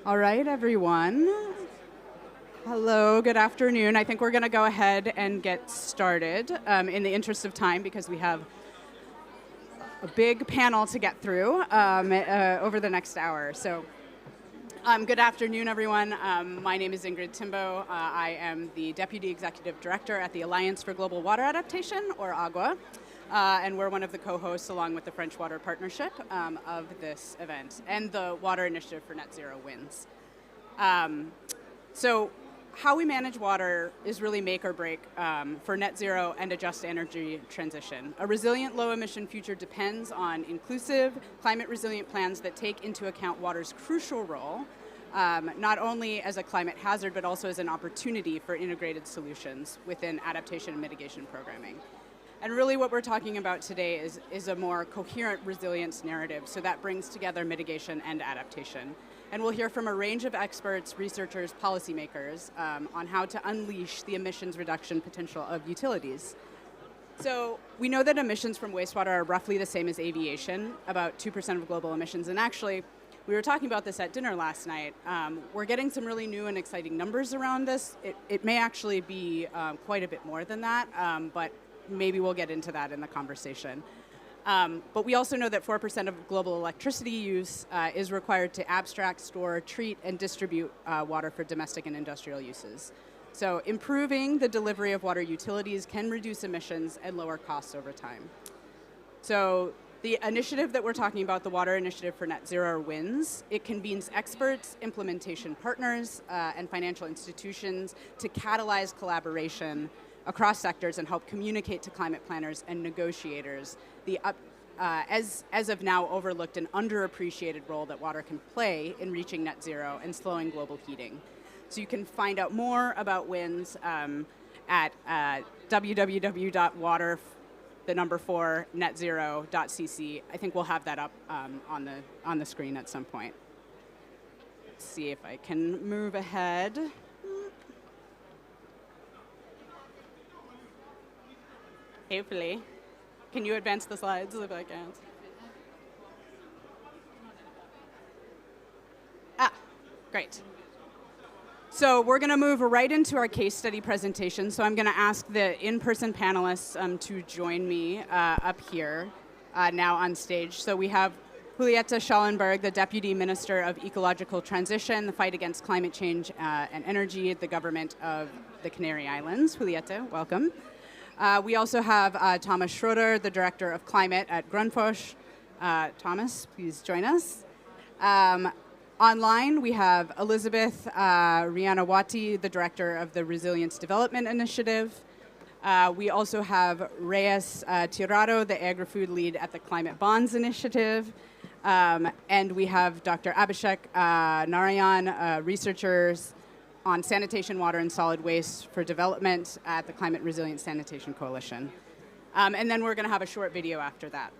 All right, everyone. Hello, good afternoon. I think we're going to go ahead and get started in the interest of time because we have a big panel to get through over the next hour. So, good afternoon, everyone. My name is Ingrid Timbo. I am the Deputy Executive Director at the Alliance for Global Water Adaptation, or AGWA. And we're one of the co-hosts, along with the French Water Partnership, of this event, and the Water Initiative for Net Zero Wins. So how we manage water is really make or break for net zero and a just energy transition. A resilient low-emission future depends on inclusive, climate-resilient plans that take into account water's crucial role, not only as a climate hazard, but also as an opportunity for integrated solutions within adaptation and mitigation programming. And really what we're talking about today is a more coherent resilience narrative, so that brings together mitigation and adaptation. And we'll hear from a range of experts, researchers, policymakers on how to unleash the emissions reduction potential of utilities. So we know that emissions from wastewater are roughly the same as aviation, about 2% of global emissions. And actually, we were talking about this at dinner last night. We're getting some really new and exciting numbers around this. It may actually be quite a bit more than that, but maybe we'll get into that in the conversation. But we also know that 4% of global electricity use is required to abstract, store, treat, and distribute water for domestic and industrial uses. So improving the delivery of water utilities can reduce emissions and lower costs over time. So the initiative that we're talking about, the Water Initiative for Net Zero Wins, it convenes experts, implementation partners, and financial institutions to catalyze collaboration across sectors and help communicate to climate planners and negotiators the as of now overlooked and underappreciated role that water can play in reaching net zero and slowing global heating. So you can find out more about WINS at www.water4netzero.cc. I think we'll have that up on the screen at some point. Let's see if I can move ahead. Hopefully. Can you advance the slides if I can? Great. So we're going to move right into our case study presentation. So I'm going to ask the in-person panelists to join me up here now on stage. So we have Julieta Schallenberg, the Deputy Minister of Ecological Transition, the Fight Against Climate Change and Energy at the Government of the Canary Islands. Julieta, welcome. We also have Thomas Schroeder, the Director of Climate at Grundfos. Thomas, please join us. Online, we have Elizabeth Rianawati, the Director of the Resilience Development Initiative. We also have Reyes Tirado, the Agri-Food Lead at the Climate Bonds Initiative. And we have Dr. Abhishek Narayan, researchers on sanitation, water, and solid waste for development at the Climate Resilient Sanitation Coalition. And then we're going to have a short video after that.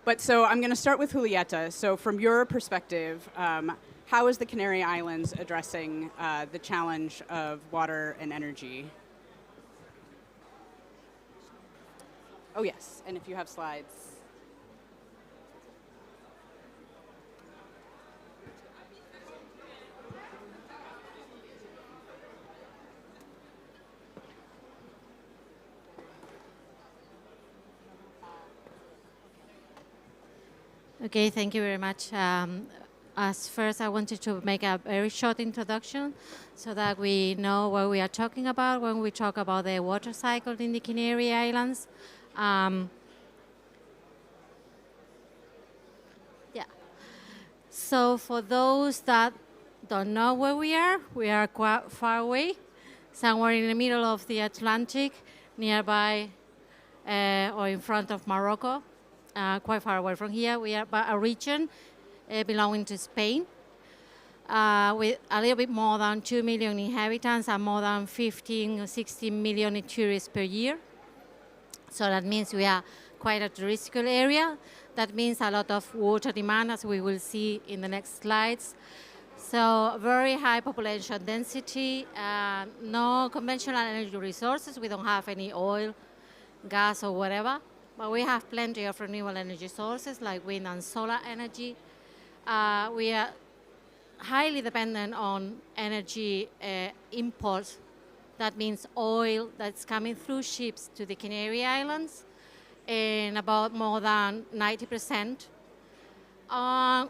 But so I'm going to start with Julieta. So from your perspective, how is the Canary Islands addressing the challenge of water and energy? Oh, yes, and if you have slides. Okay, thank you very much. As first, I wanted to make a very short introduction so that we know what we are talking about when we talk about the water cycle in the Canary Islands. So for those that don't know where we are quite far away, somewhere in the middle of the Atlantic, nearby or in front of Morocco. Quite far away from here. We are a region belonging to Spain with a little bit more than 2 million inhabitants and more than 15 or 16 million tourists per year. So that means we are quite a touristical area. That means a lot of water demand, as we will see in the next slides. So very high population density, no conventional energy resources. We don't have any oil, gas, or whatever. But we have plenty of renewable energy sources like wind and solar energy. We are highly dependent on energy imports. That means oil that's coming through ships to the Canary Islands, and about more than 90%.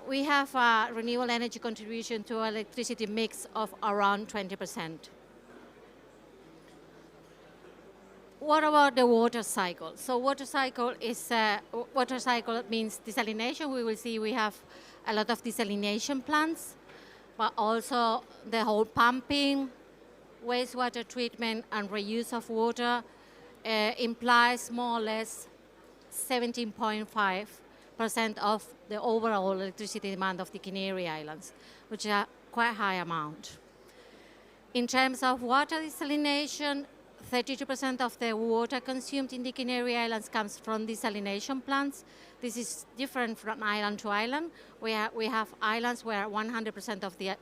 We have a renewable energy contribution to electricity mix of around 20%. What about the water cycle? So water cycle means desalination. We will see we have a lot of desalination plants, but also the whole pumping, wastewater treatment, and reuse of water implies more or less 17.5% of the overall electricity demand of the Canary Islands, which is a quite high amount. In terms of water desalination, 32% of the water consumed in the Canary Islands comes from desalination plants. This is different from island to island. We have islands where 100% of the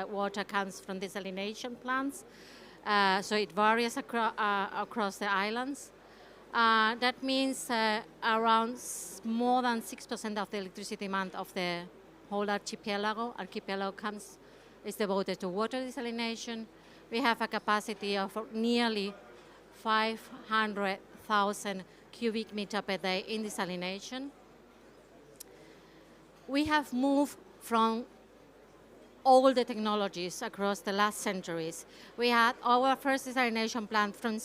water comes from desalination plants. So it varies across the islands. That means around more than 6% of the electricity demand of the whole archipelago. Is devoted to water desalination. We have a capacity of nearly 500,000 cubic meter per day in desalination. We have moved from all the technologies across the last centuries. We had our first desalination plant from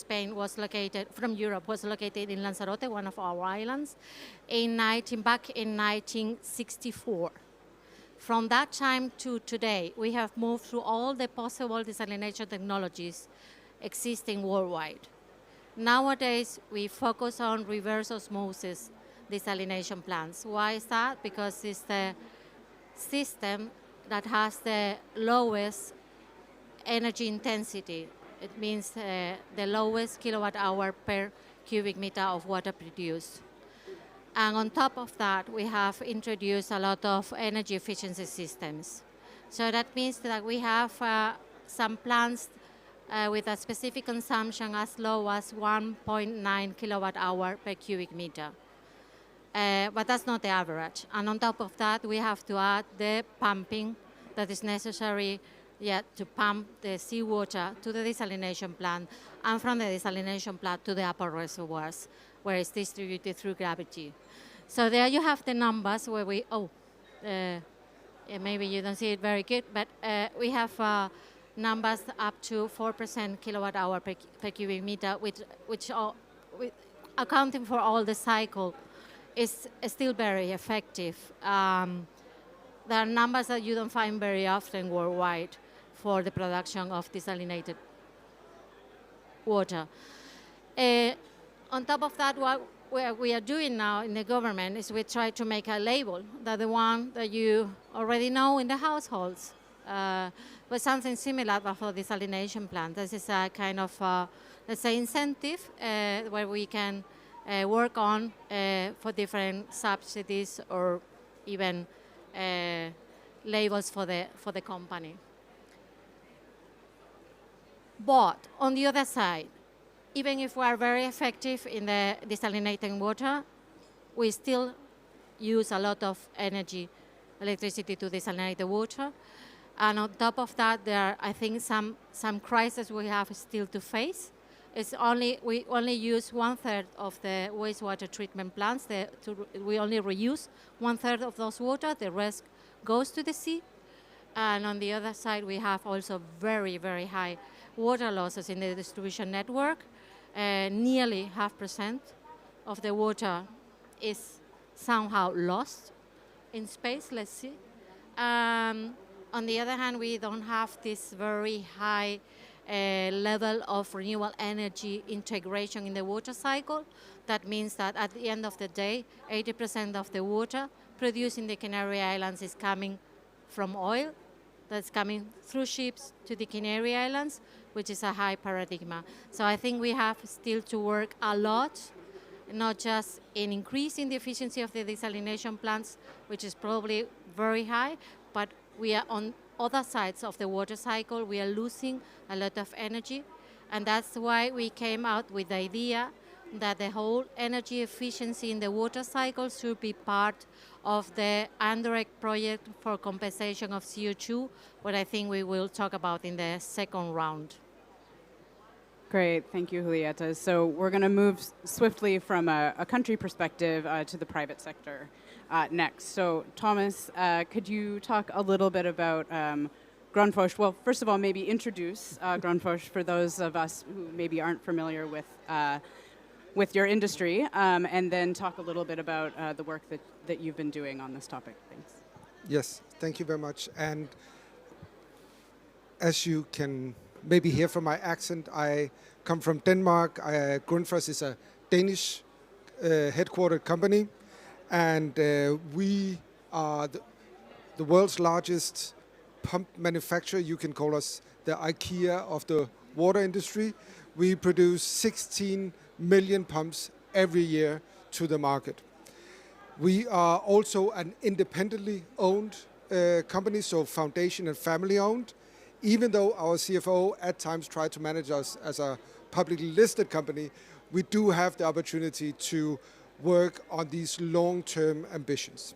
Europe was located in Lanzarote, one of our islands, back in 1964. From that time to today, we have moved through all the possible desalination technologies existing worldwide. Nowadays, we focus on reverse osmosis desalination plants. Why is that? Because it's the system that has the lowest energy intensity. It means the lowest kilowatt hour per cubic meter of water produced. And on top of that, we have introduced a lot of energy efficiency systems. So that means that we have some plants with a specific consumption as low as 1.9 kilowatt hour per cubic meter. But that's not the average. And on top of that, we have to add the pumping that is necessary to pump the seawater to the desalination plant, and from the desalination plant to the upper reservoirs, where it's distributed through gravity. So there you have the numbers where maybe you don't see it very good, but we have numbers up to 4% kilowatt hour per cubic meter, which accounting for all the cycle is still very effective. There are numbers that you don't find very often worldwide for the production of desalinated water. On top of that, what we are doing now in the government is we try to make a label, that the one that you already know in the households, but something similar but for desalination plant. This is a kind of, let's say, incentive where we can work on for different subsidies or even labels for the company. But on the other side, even if we are very effective in the desalinating water, we still use a lot of electricity to desalinate the water. And on top of that, there are, I think, some crises we have still to face. We only use 1/3 of the wastewater treatment plants. We only reuse 1/3 of those water. The rest goes to the sea. And on the other side, we have also very, very high water losses in the distribution network. Nearly 0.5% of the water is somehow lost in space, let's see. On the other hand, we don't have this very high level of renewable energy integration in the water cycle. That means that at the end of the day, 80% of the water produced in the Canary Islands is coming from oil. That's coming through ships to the Canary Islands, which is a high paradigm. So I think we have still to work a lot, not just in increasing the efficiency of the desalination plants, which is probably very high, but we are on other sides of the water cycle. We are losing a lot of energy, and that's why we came out with the idea that the whole energy efficiency in the water cycle should be part of the indirect project for compensation of CO2, what I think we will talk about in the second round. Great, thank you, Julieta. So we're going to move swiftly from a country perspective to the private sector next. So Thomas, could you talk a little bit about Grundfos? Well, first of all, maybe introduce Grundfos for those of us who maybe aren't familiar with your industry, and then talk a little bit about the work that you've been doing on this topic. Thanks. Yes, thank you very much. And as you can maybe hear from my accent, I come from Denmark. Grundfos is a Danish headquartered company, and we are the world's largest pump manufacturer. You can call us the IKEA of the water industry. We produce 16 million pumps every year to the market. We are also an independently owned company, so foundation and family owned. Even though our CFO at times tried to manage us as a publicly listed company, we do have the opportunity to work on these long-term ambitions.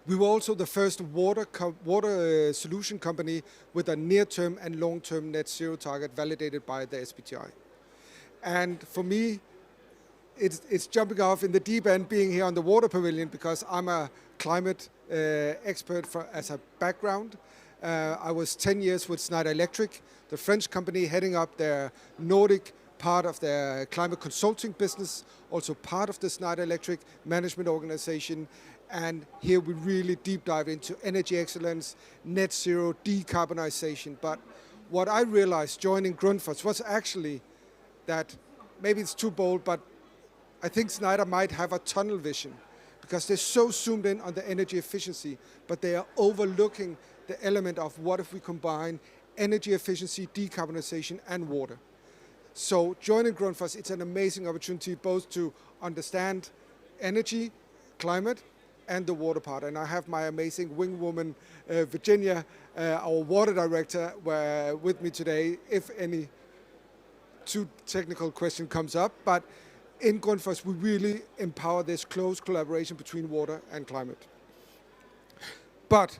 We were also the first water solution company with a near-term and long-term net zero target validated by the SBTi. And for me, it's jumping off in the deep end being here on the Water Pavilion because I'm a climate expert as a background. I was 10 years with Schneider Electric, the French company heading up their Nordic part of their climate consulting business, also part of the Schneider Electric management organization. And here we really deep dive into energy excellence, net zero, decarbonization. But what I realized joining Grundfos was actually that maybe it's too bold, but I think Schneider might have a tunnel vision because they're so zoomed in on the energy efficiency, but they are overlooking the element of what if we combine energy efficiency, decarbonization, and water. So joining Grundfos, it's an amazing opportunity both to understand energy, climate, and the water part. And I have my amazing wing woman, Virginia, our water director, with me today, if any too technical question comes up. But in Grundfos, we really empower this close collaboration between water and climate. But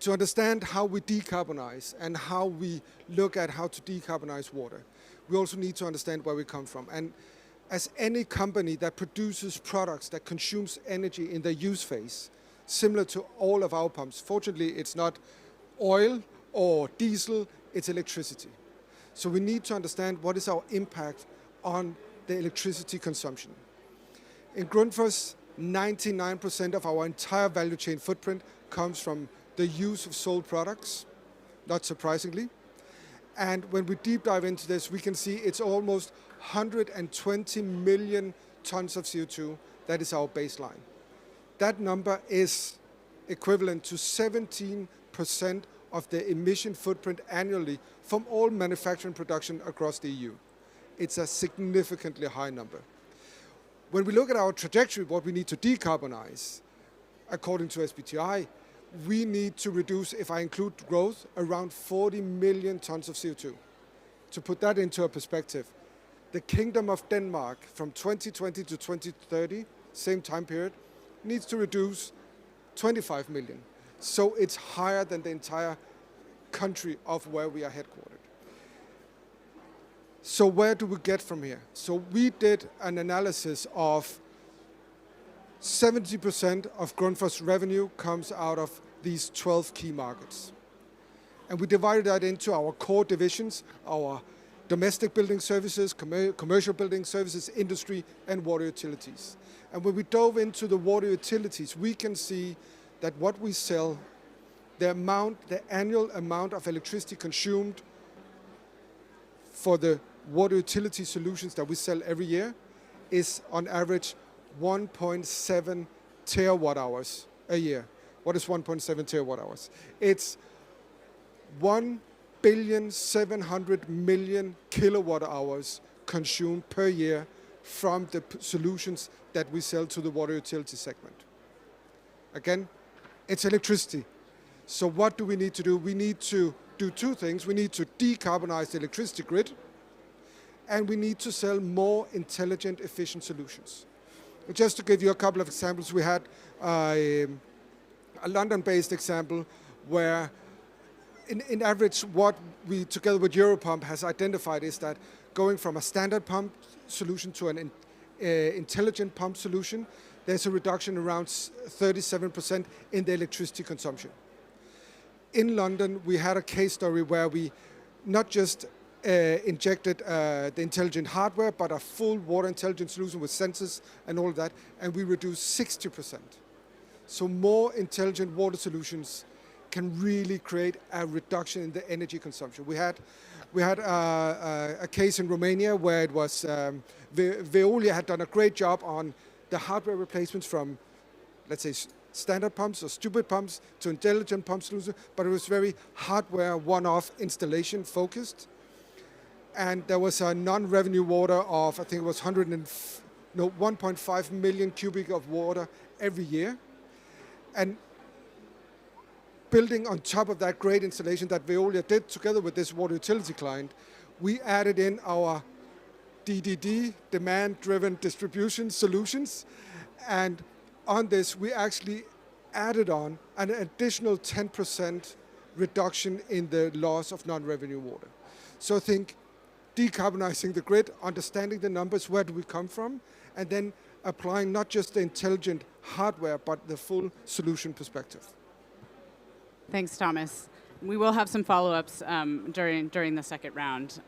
to understand how we decarbonize and how we look at how to decarbonize water, we also need to understand where we come from. And as any company that produces products that consumes energy in the use phase, similar to all of our pumps, fortunately it's not oil or diesel, it's electricity. So we need to understand what is our impact on the electricity consumption. In Grundfos, 99% of our entire value chain footprint comes from the use of sold products, not surprisingly. And when we deep dive into this, we can see it's almost 120 million tons of CO2. That is our baseline. That number is equivalent to 17% of the emission footprint annually from all manufacturing production across the EU. It's a significantly high number. When we look at our trajectory, what we need to decarbonize, according to SBTi, we need to reduce, if I include growth, around 40 million tons of CO2. To put that into a perspective, the Kingdom of Denmark from 2020 to 2030, same time period, needs to reduce 25 million. So it's higher than the entire country of where we are headquartered. So where do we get from here? So we did an analysis of 70% of Grundfos revenue comes out of these 12 key markets. And we divided that into our core divisions, our domestic building services, commercial building services, industry, and water utilities. And when we dove into the water utilities, we can see that what we sell, the annual amount of electricity consumed for the water utility solutions that we sell every year is on average 1.7 terawatt hours a year. What is 1.7 terawatt hours? It's 1,700,000,000 kilowatt hours consumed per year from the solutions that we sell to the water utility segment. Again, it's electricity. So what do we need to do? We need to do two things. We need to decarbonize the electricity grid, and we need to sell more intelligent, efficient solutions. Just to give you a couple of examples, we had a London-based example where in average what we, together with Europump, has identified is that going from a standard pump solution to an intelligent pump solution, there's a reduction around 37% in the electricity consumption. In London, we had a case story where we not just injected the intelligent hardware, but a full water intelligence solution with sensors and all of that, and we reduced 60%. So more intelligent water solutions can really create a reduction in the energy consumption. We had a case in Romania where it was Veolia had done a great job on the hardware replacements from, let's say, standard pumps or stupid pumps to intelligent pump solutions, but it was very hardware one-off installation focused. And there was a non-revenue water of, I think it was 1.5 million cubic of water every year. And building on top of that great installation that Veolia did together with this water utility client, we added in our DDD, demand-driven distribution solutions. And on this, we actually added on an additional 10% reduction in the loss of non-revenue water. So I think decarbonizing the grid, understanding the numbers, where do we come from, and then applying not just the intelligent hardware, but the full solution perspective. Thanks, Thomas. We will have some follow-ups during the second round.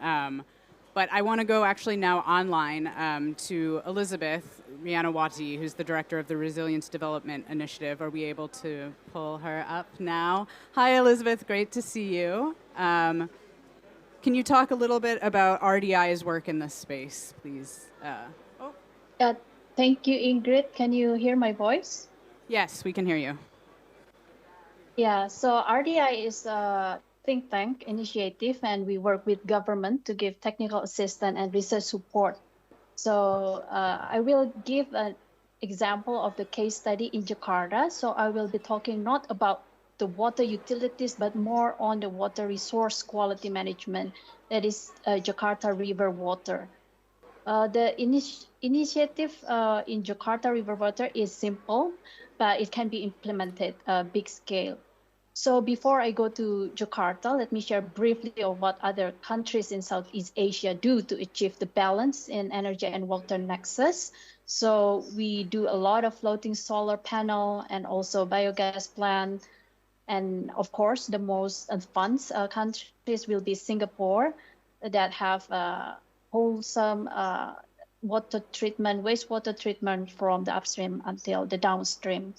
But I want to go actually now online to Elizabeth Rianawati, who's the director of the Resilience Development Initiative. Are we able to pull her up now? Hi, Elizabeth. Great to see you. Can you talk a little bit about RDI's work in this space, please? Thank you, Ingrid. Can you hear my voice? Yes, we can hear you. Yeah, so RDI is a think tank initiative, and we work with government to give technical assistance and research support. So I will give an example of the case study in Jakarta. So I will be talking not about the water utilities, but more on the water resource quality management, that is Jakarta River Water. The initiative in Jakarta River Water is simple, but it can be implemented big scale. So before I go to Jakarta, let me share briefly of what other countries in Southeast Asia do to achieve the balance in energy and water nexus. So we do a lot of floating solar panel and also biogas plant. And of course, the most advanced countries will be Singapore, that have wholesome water treatment, wastewater treatment from the upstream until the downstream.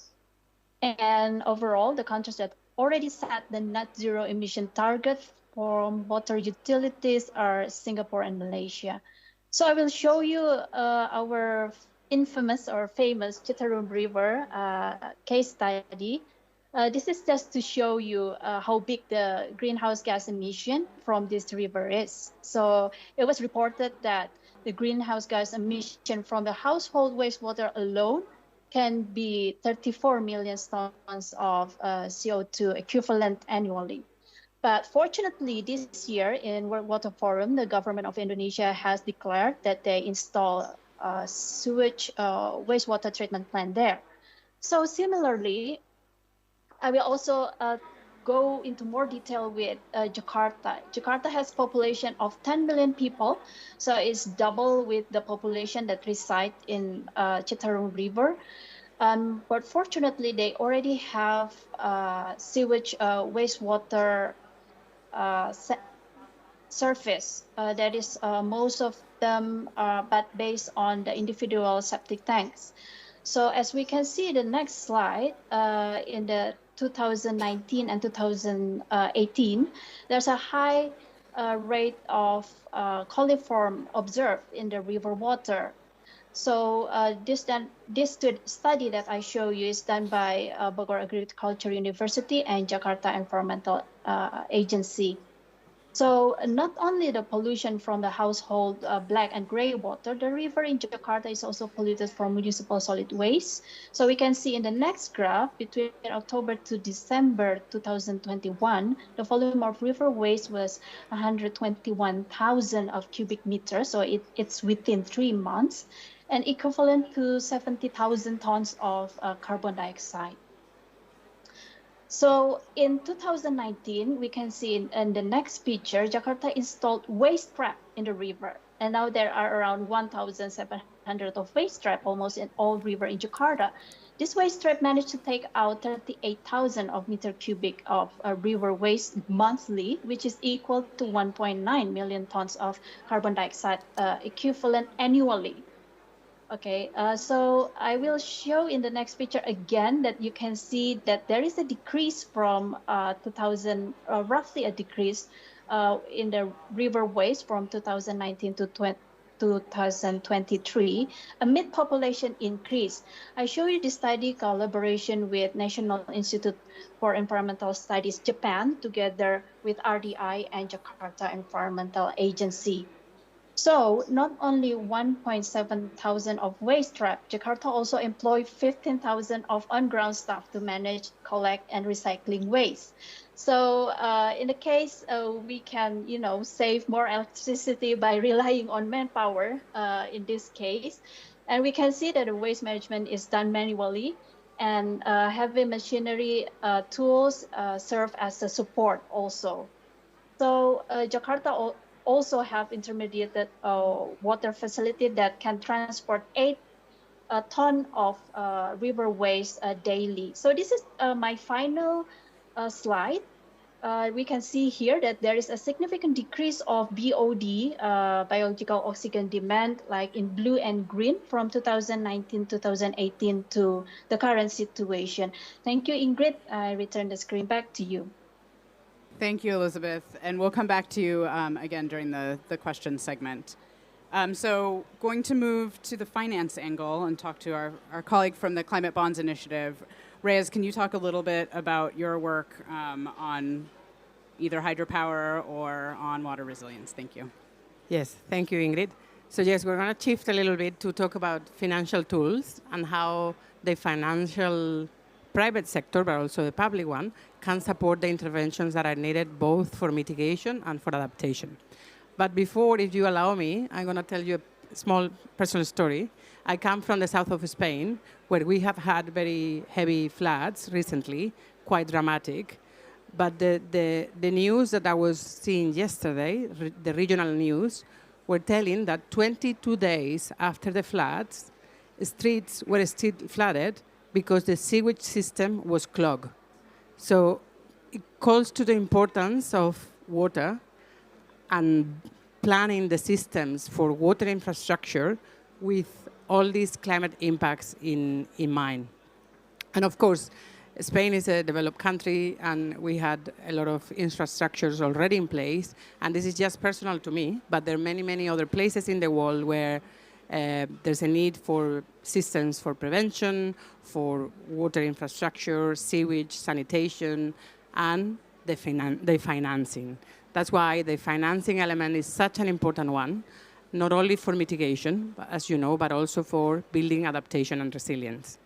And overall, the countries that already set the net zero emission target from water utilities are Singapore and Malaysia. So I will show you our infamous or famous Citarum River case study. This is just to show you how big the greenhouse gas emission from this river is. So it was reported that the greenhouse gas emission from the household wastewater alone can be 34 million tons of CO2 equivalent annually. But fortunately, this year in World Water Forum, the government of Indonesia has declared that they install a sewage wastewater treatment plant there. So similarly, I will also go into more detail with Jakarta. Jakarta has a population of 10 million people, so it's double with the population that reside in Citarum River. But fortunately, they already have sewage wastewater surface. That is, most of them are but based on the individual septic tanks. So as we can see the next slide, in the 2019 and 2018, there's a high rate of coliform observed in the river water. So this study that I show you is done by Bogor Agriculture University and Jakarta Environmental Agency. So not only the pollution from the household black and gray water, the river in Jakarta is also polluted from municipal solid waste. So we can see in the next graph, between October to December 2021, the volume of river waste was 121,000 of cubic meters. So it's within 3 months and equivalent to 70,000 tons of carbon dioxide. So in 2019, we can see in the next picture, Jakarta installed waste trap in the river. And now there are around 1,700 of waste trap almost in all river in Jakarta. This waste trap managed to take out 38,000 of meter cubic of river waste monthly, which is equal to 1.9 million tons of carbon dioxide equivalent annually. Okay, so I will show in the next picture again that you can see that there is a decrease from 2000, roughly a decrease in the river waste from 2019 to 2023 amid population increase. I show you this study collaboration with National Institute for Environmental Studies Japan together with RDI and Jakarta Environmental Agency. So not only 1.7 thousand of waste trap, Jakarta also employed 15,000 of on-ground staff to manage, collect, and recycling waste. So in the case, we can, save more electricity by relying on manpower in this case. And we can see that the waste management is done manually and heavy machinery tools serve as a support also. So Jakarta also have intermediate water facility that can transport 8 ton of river waste daily. So this is my final slide. We can see here that there is a significant decrease of BOD, biological oxygen demand, like in blue and green from 2019-2018 to the current situation. Thank you, Ingrid. I return the screen back to you. Thank you, Elizabeth. And we'll come back to you again during the question segment. So going to move to the finance angle and talk to our colleague from the Climate Bonds Initiative. Reyes, can you talk a little bit about your work on either hydropower or on water resilience? Thank you. Yes, thank you, Ingrid. So yes, we're going to shift a little bit to talk about financial tools and how the financial private sector, but also the public one, can support the interventions that are needed both for mitigation and for adaptation. But before, if you allow me, I'm going to tell you a small personal story. I come from the south of Spain, where we have had very heavy floods recently, quite dramatic. But the news that I was seeing yesterday, the regional news, were telling that 22 days after the floods, streets were still flooded because the sewage system was clogged. So it calls to the importance of water and planning the systems for water infrastructure with all these climate impacts in mind. And of course, Spain is a developed country, and we had a lot of infrastructures already in place. And this is just personal to me, but there are many, many other places in the world where there's a need for systems for prevention, for water infrastructure, sewage, sanitation, and the financing. That's why the financing element is such an important one, not only for mitigation, as you know, but also for building adaptation and resilience.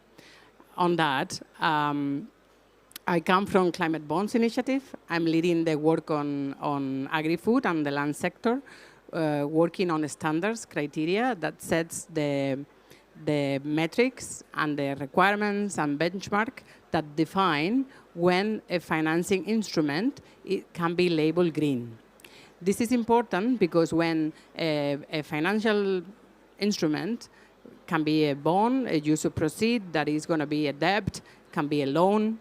On that, I come from Climate Bonds Initiative. I'm leading the work on agri-food and the land sector, working on standards, criteria that sets the metrics and the requirements and benchmark that define when a financing instrument can be labeled green. This is important because when a financial instrument can be a bond, a use of proceed, that is going to be a debt, can be a loan.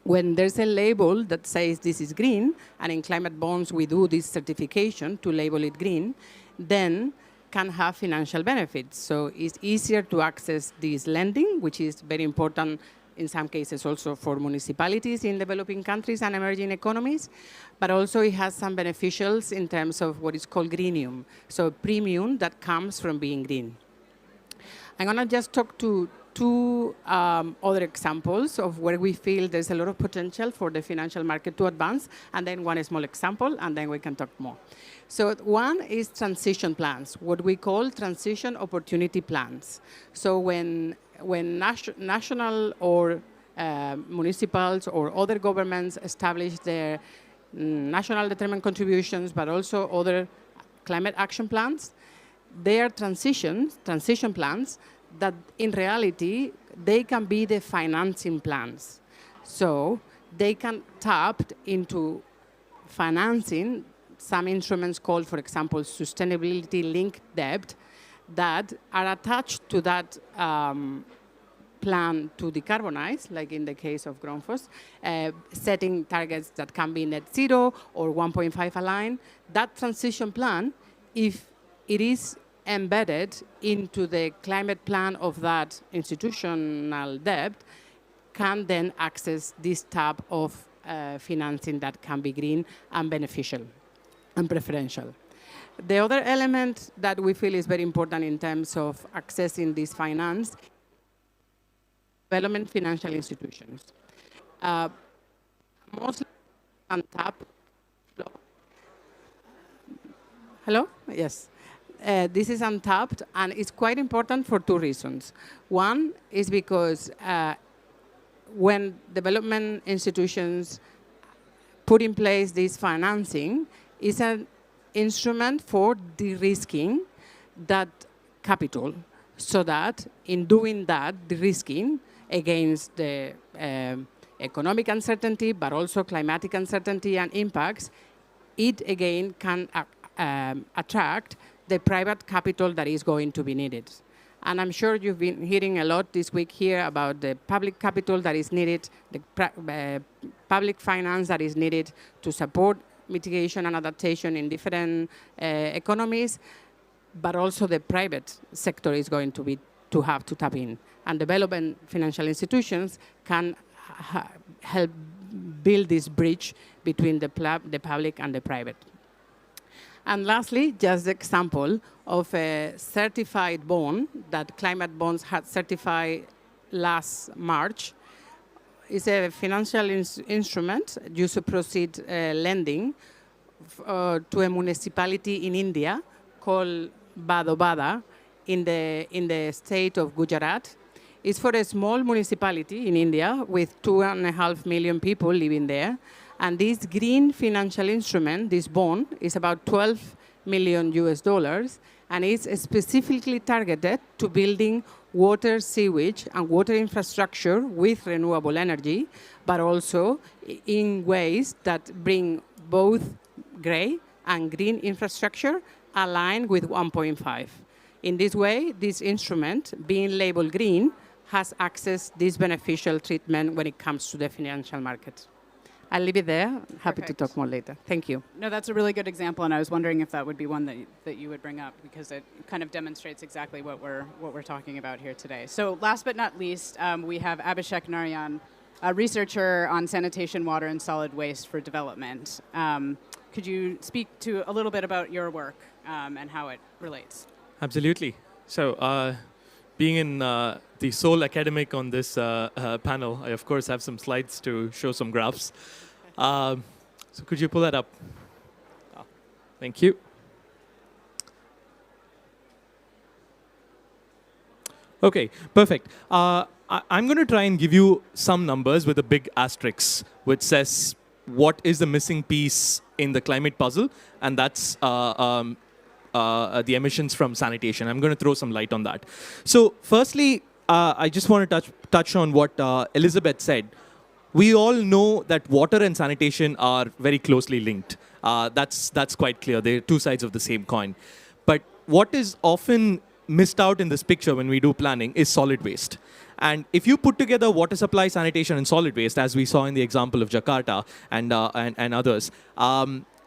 When there's a label that says this is green, and in climate bonds we do this certification to label it green, then can have financial benefits. So it's easier to access this lending, which is very important in some cases also for municipalities in developing countries and emerging economies, but also it has some beneficials in terms of what is called greenium, so premium that comes from being green. I'm going to just talk to two other examples of where we feel there's a lot of potential for the financial market to advance, and then one small example, and then we can talk more. So one is transition plans, what we call transition opportunity plans. So when national or municipals or other governments establish their national determined contributions, but also other climate action plans, they are transition plans that in reality, they can be the financing plans. So they can tap into financing some instruments called, for example, sustainability-linked debt that are attached to that plan to decarbonize, like in the case of Grundfos, setting targets that can be net zero or 1.5 aligned. That transition plan, if it is embedded into the climate plan of that institutional debt, can then access this type of financing that can be green and beneficial and preferential. The other element that we feel is very important in terms of accessing this finance, development financial institutions. Mostly untapped. Hello? Yes. This is untapped, and it's quite important for two reasons. One is because when development institutions put in place this financing, it's an instrument for de-risking that capital, so that in doing that, de-risking against the economic uncertainty, but also climatic uncertainty and impacts, it again can attract the private capital that is going to be needed. And I'm sure you've been hearing a lot this week here about the public capital that is needed, the public finance that is needed to support mitigation and adaptation in different economies, but also the private sector is going to have to tap in. And development financial institutions can help build this bridge between the public and the private. And lastly, just the example of a certified bond that Climate Bonds had certified last March. It's a financial instrument used to proceed lending to a municipality in India called Vadodara in the state of Gujarat. It's for a small municipality in India with 2.5 million people living there. And this green financial instrument, this bond, is about $12 million US, and it's specifically targeted to building water, sewage, and water infrastructure with renewable energy, but also in ways that bring both gray and green infrastructure aligned with 1.5. In this way, this instrument, being labeled green, has accessed this beneficial treatment when it comes to the financial market. I'll leave it there. Happy to talk more later. Thank you. No, that's a really good example, and I was wondering if that would be one that you would bring up, because it kind of demonstrates exactly what we're talking about here today. So last but not least, we have Abhishek Narayan, a researcher on sanitation, water, and solid waste for development. Could you speak to a little bit about your work and how it relates? Absolutely. So being in the sole academic on this panel, I of course have some slides to show some graphs. So could you pull that up? Oh, thank you. Okay, perfect. I'm going to try and give you some numbers with a big asterisk, which says what is the missing piece in the climate puzzle, and that's the emissions from sanitation. I'm going to throw some light on that. So firstly, I just want to touch on what Elizabeth said. We all know that water and sanitation are very closely linked. That's quite clear. They're two sides of the same coin. But what is often missed out in this picture when we do planning is solid waste. And if you put together water supply, sanitation, and solid waste, as we saw in the example of Jakarta and others,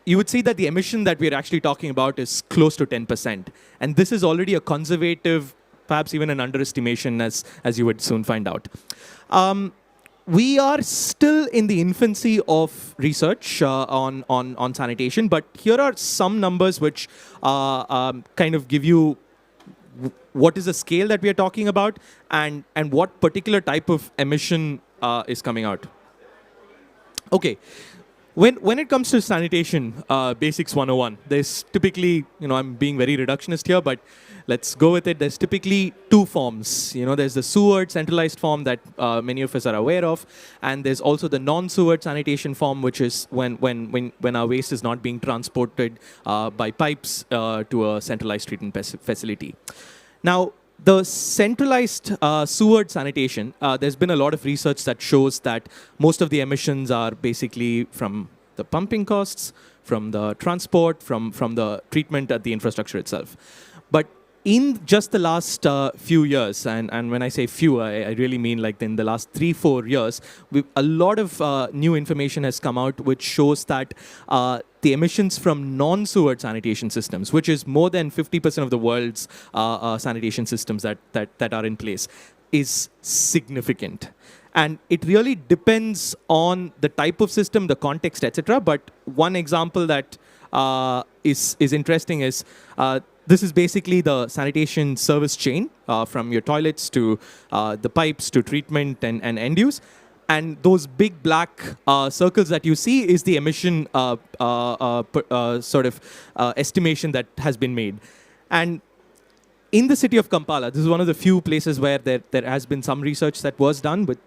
you would see that the emission that we're actually talking about is close to 10%. And this is already a conservative, perhaps even an underestimation, as you would soon find out. We are still in the infancy of research on sanitation, but here are some numbers which kind of give you what is the scale that we are talking about, and what particular type of emission is coming out. Okay. When it comes to sanitation, basics 101, there's typically, I'm being very reductionist here, but let's go with it. There's typically two forms. There's the sewered centralized form that many of us are aware of, and there's also the non-sewered sanitation form, which is when our waste is not being transported by pipes to a centralized treatment facility. Now, the centralized sewered sanitation, there's been a lot of research that shows that most of the emissions are basically from the pumping costs, from the transport, from the treatment at the infrastructure itself. But in just the last few years, and when I say few, I really mean like in the last 3-4 years, a lot of new information has come out which shows that the emissions from non-sewered sanitation systems, which is more than 50% of the world's sanitation systems that are in place, is significant. And it really depends on the type of system, the context, etc. But one example that is interesting is this is basically the sanitation service chain from your toilets to the pipes to treatment and end use. And those big black circles that you see is the emission estimation that has been made. And in the city of Kampala, this is one of the few places where there has been some research that was done. But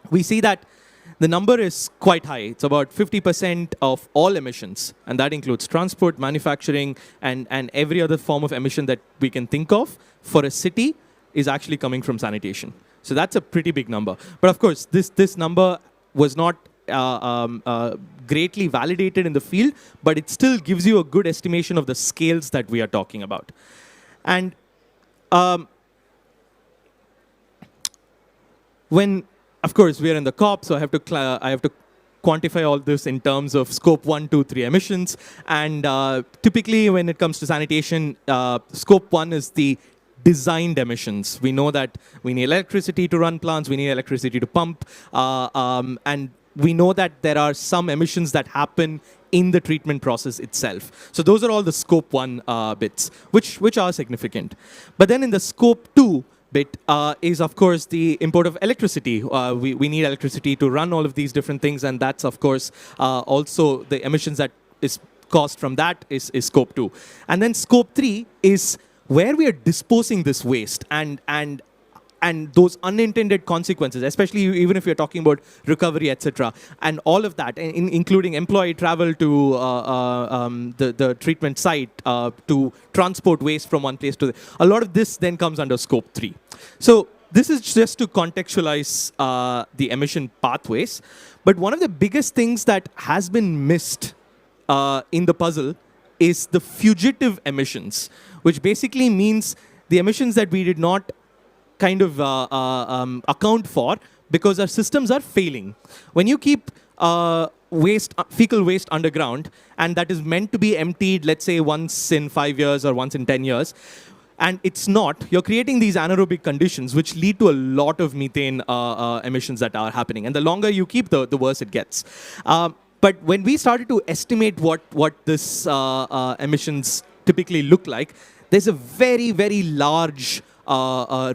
we see that the number is quite high. It's about 50% of all emissions, and that includes transport, manufacturing, and every other form of emission that we can think of for a city is actually coming from sanitation. So that's a pretty big number. But of course, this number was not greatly validated in the field, but it still gives you a good estimation of the scales that we are talking about. And when, of course, we are in the COP, so I have to quantify all this in terms of scope 1, 2, 3 emissions. And typically, when it comes to sanitation, scope 1 is the designed emissions. We know that we need electricity to run plants, we need electricity to pump, and we know that there are some emissions that happen in the treatment process itself. So those are all the scope 1 bits, which are significant. But then in the scope 2 bit is, of course, the import of electricity. We need electricity to run all of these different things, and that's, of course, also the emissions that is caused from that is scope 2. And then scope 3 is where we are disposing this waste and those unintended consequences, especially even if you're talking about recovery, etc., and all of that, including employee travel to the treatment site, to transport waste from one place to the a lot of this then comes under scope 3. So this is just to contextualize the emission pathways. But one of the biggest things that has been missed in the puzzle is the fugitive emissions, which basically means the emissions that we did not kind of account for because our systems are failing. When you keep fecal waste underground, and that is meant to be emptied, let's say, once in 5 years or once in 10 years, and it's not, you're creating these anaerobic conditions which lead to a lot of methane emissions that are happening. And the longer you keep, the worse it gets. But when we started to estimate what this emissions typically look like, there's a very, very large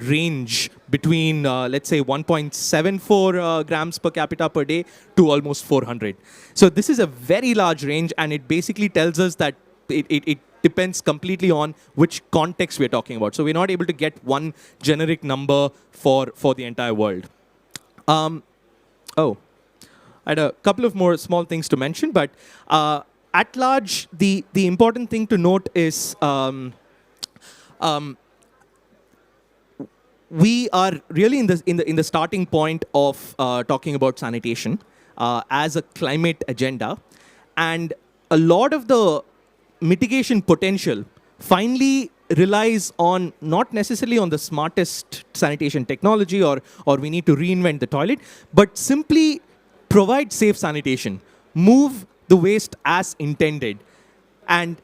range between, let's say, 1.74 grams per capita per day to almost 400. So this is a very large range, and it basically tells us that it depends completely on which context we're talking about. So we're not able to get one generic number for the entire world. I had a couple of more small things to mention, but at large, the important thing to note is we are really in the starting point of talking about sanitation as a climate agenda, and a lot of the mitigation potential finally relies on not necessarily on the smartest sanitation technology or we need to reinvent the toilet, but simply provide safe sanitation, move the waste as intended, and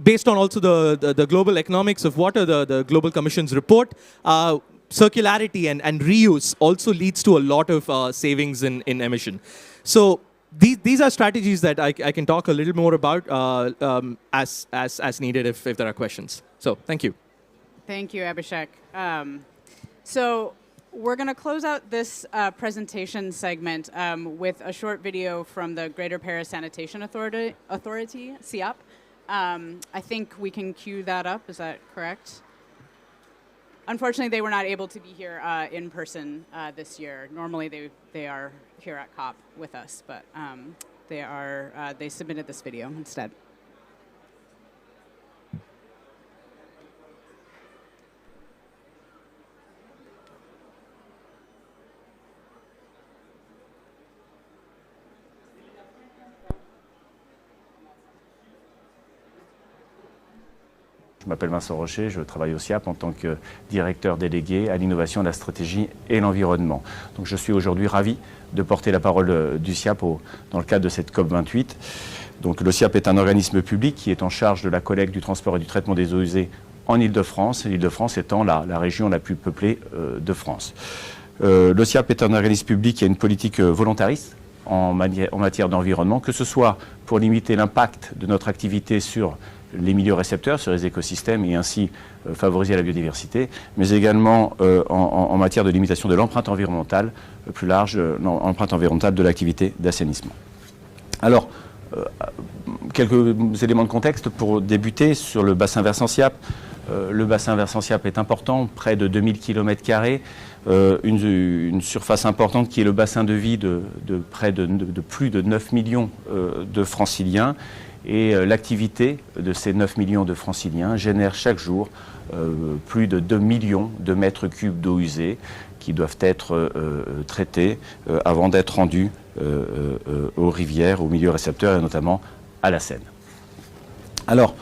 based on also the global economics of water, the Global Commission's report, circularity and reuse also leads to a lot of savings in emission. So these are strategies that I can talk a little more about as needed if there are questions. So thank you. Thank you, Abhishek. So we're going to close out this presentation segment with a short video from the Greater Paris Sanitation Authority, CIAP. I think we can cue that up. Is that correct? Unfortunately, they were not able to be here in person this year. Normally, they are here at COP with us, but they submitted this video instead. Je m'appelle Vincent Rocher, je travaille au SIAP en tant que directeur délégué à l'innovation, la stratégie et l'environnement. Donc je suis aujourd'hui ravi de porter la parole du SIAP dans le cadre de cette COP28. Donc le SIAP est un organisme public qui est en charge de la collecte, du transport et du traitement des eaux usées en Île-de-France, l'Île-de-France étant la région la plus peuplée de France. Le SIAP est un organisme public qui a une politique volontariste en matière d'environnement, que ce soit pour limiter l'impact de notre activité sur les milieux récepteurs, sur les écosystèmes et ainsi favoriser la biodiversité, mais également en matière de limitation de l'empreinte environnementale plus large, l'empreinte environnementale de l'activité d'assainissement. Alors, quelques éléments de contexte pour débuter sur le bassin versant SIAP. Le bassin versant SIAP est important, près de 2000 km², une surface importante qui est le bassin de vie de plus de 9 millions de franciliens. Et l'activité de ces 9 millions de franciliens génère chaque jour plus de 2 millions de mètres cubes d'eau usée qui doivent être traités avant d'être rendus aux rivières, aux milieux récepteurs et notamment à la Seine. Alors,